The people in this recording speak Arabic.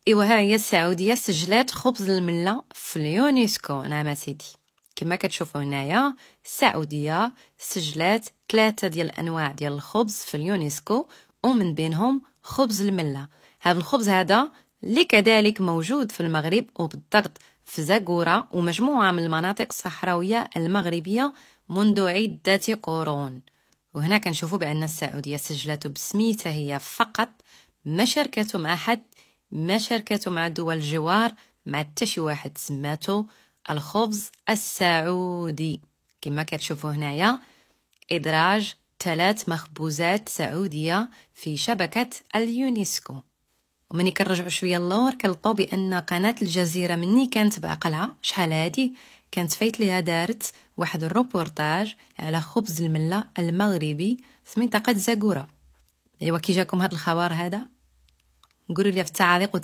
ايوا ها هي السعوديه سجلات خبز المله في اليونسكو. نعم سيدي، كما كتشوفوا هنايا السعوديه سجلات 3 ديال الانواع ديال الخبز في اليونسكو، ومن بينهم خبز المله. هذا الخبز هذا اللي كذلك موجود في المغرب، وبالضبط في زاكورة ومجموعه من المناطق الصحراويه المغربيه منذ عده قرون. وهنا كنشوفوا بان السعوديه سجلته بسميتها هي فقط، ما شاركته مع حد، ما شاركته مع دول الجوار، مع حتى شي واحد. سماتو الخبز السعودي. كما كتشوفوا هنايا إدراج 3 مخبوزات سعودية في شبكة اليونسكو. ومني كنرجعوا شويه اللور كنلقاو بان قناه الجزيره مني كانت بعقلها شحال هادي كانت فايت ليها دارت واحد الروبورتاج على خبز المله المغربي في منطقه زاكورة. ايوا كي جاكم هاد الخبر هذا قولوا لي في التعاليق